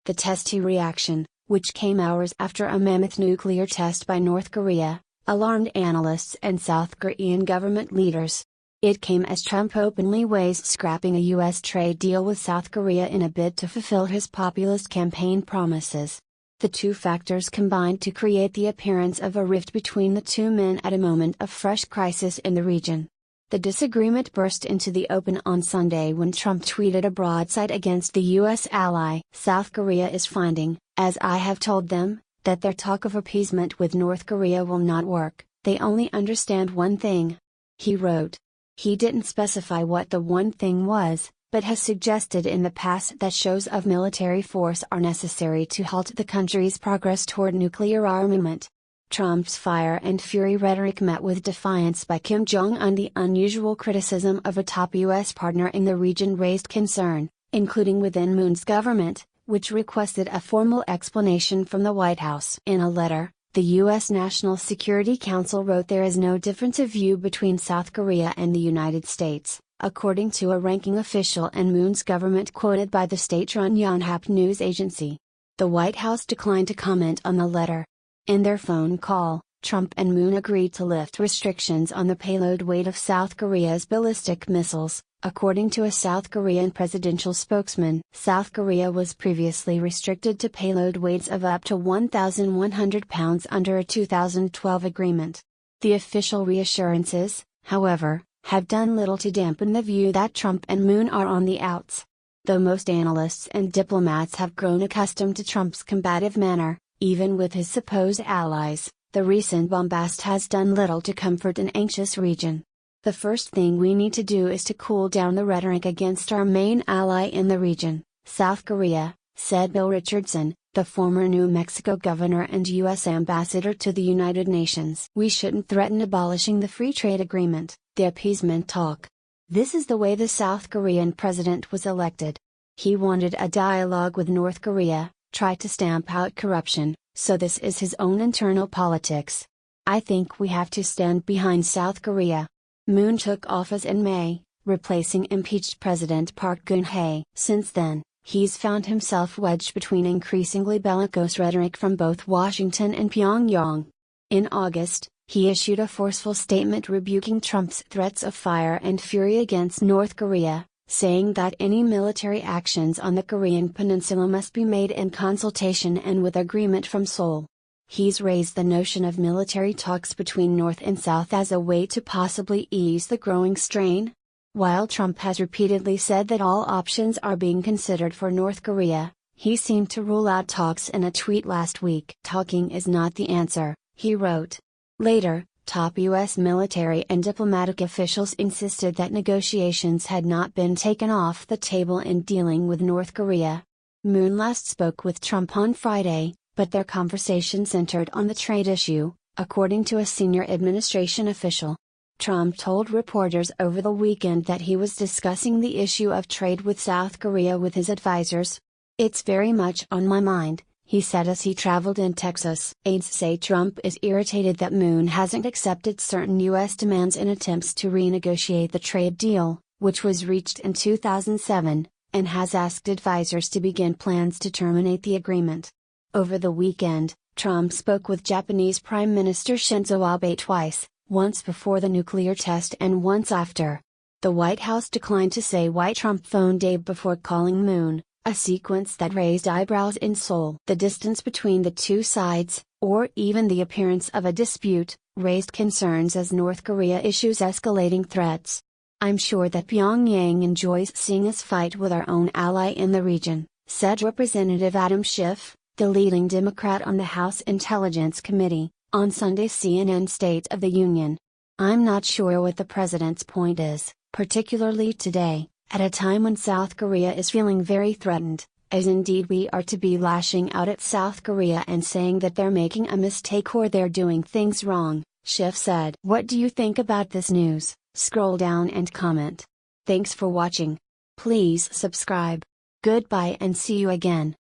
The testy reaction, which came hours after a mammoth nuclear test by North Korea, alarmed analysts and South Korean government leaders. It came as Trump openly weighs scrapping a U.S. trade deal with South Korea in a bid to fulfill his populist campaign promises. The two factors combined to create the appearance of a rift between the two men at a moment of fresh crisis in the region. The disagreement burst into the open on Sunday when Trump tweeted a broadside against the U.S. ally. South Korea is finding, as I have told them, that their talk of appeasement with North Korea will not work. They only understand one thing. He wrote. He didn't specify what the one thing was, but has suggested in the past that shows of military force are necessary to halt the country's progress toward nuclear armament. Trump's fire and fury rhetoric met with defiance by Kim Jong-un. The unusual criticism of a top U.S. partner in the region raised concern, including within Moon's government, which requested a formal explanation from the White House. In a letter, the U.S. National Security Council wrote there is no difference of view between South Korea and the United States, according to a ranking official in Moon's government quoted by the state-run Yonhap news agency. The White House declined to comment on the letter. In their phone call, Trump and Moon agreed to lift restrictions on the payload weight of South Korea's ballistic missiles, according to a South Korean presidential spokesman. South Korea was previously restricted to payload weights of up to 1,100 pounds under a 2012 agreement. The official reassurances, however, have done little to dampen the view that Trump and Moon are on the outs. Though most analysts and diplomats have grown accustomed to Trump's combative manner, even with his supposed allies, the recent bombast has done little to comfort an anxious region. The first thing we need to do is to cool down the rhetoric against our main ally in the region, South Korea, said Bill Richardson, the former New Mexico governor and U.S. ambassador to the United Nations. We shouldn't threaten abolishing the free trade agreement, the appeasement talk. This is the way the South Korean president was elected. He wanted a dialogue with North Korea, tried to stamp out corruption, so this is his own internal politics. I think we have to stand behind South Korea. Moon took office in May, replacing impeached President Park Geun-hye. Since then, he's found himself wedged between increasingly bellicose rhetoric from both Washington and Pyongyang. In August, he issued a forceful statement rebuking Trump's threats of fire and fury against North Korea, saying that any military actions on the Korean peninsula must be made in consultation and with agreement from Seoul. He's raised the notion of military talks between North and South as a way to possibly ease the growing strain. While Trump has repeatedly said that all options are being considered for North Korea, he seemed to rule out talks in a tweet last week. Talking is not the answer, he wrote. Later, top U.S. military and diplomatic officials insisted that negotiations had not been taken off the table in dealing with North Korea. Moon last spoke with Trump on Friday, but their conversation centered on the trade issue, according to a senior administration official. Trump told reporters over the weekend that he was discussing the issue of trade with South Korea with his advisors. It's very much on my mind, he said as he traveled in Texas. Aides say Trump is irritated that Moon hasn't accepted certain U.S. demands in attempts to renegotiate the trade deal, which was reached in 2007, and has asked advisors to begin plans to terminate the agreement. Over the weekend, Trump spoke with Japanese Prime Minister Shinzo Abe twice, once before the nuclear test and once after. The White House declined to say why Trump phoned Abe before calling Moon, a sequence that raised eyebrows in Seoul. The distance between the two sides, or even the appearance of a dispute, raised concerns as North Korea issues escalating threats. I'm sure that Pyongyang enjoys seeing us fight with our own ally in the region, said Representative Adam Schiff, the leading Democrat on the House Intelligence Committee, on Sunday's CNN State of the Union. I'm not sure what the president's point is, particularly today, at a time when South Korea is feeling very threatened, as indeed we are to be lashing out at South Korea and saying that they're making a mistake or they're doing things wrong, Schiff said. What do you think about this news? Scroll down and comment. Thanks for watching. Please subscribe. Goodbye and see you again.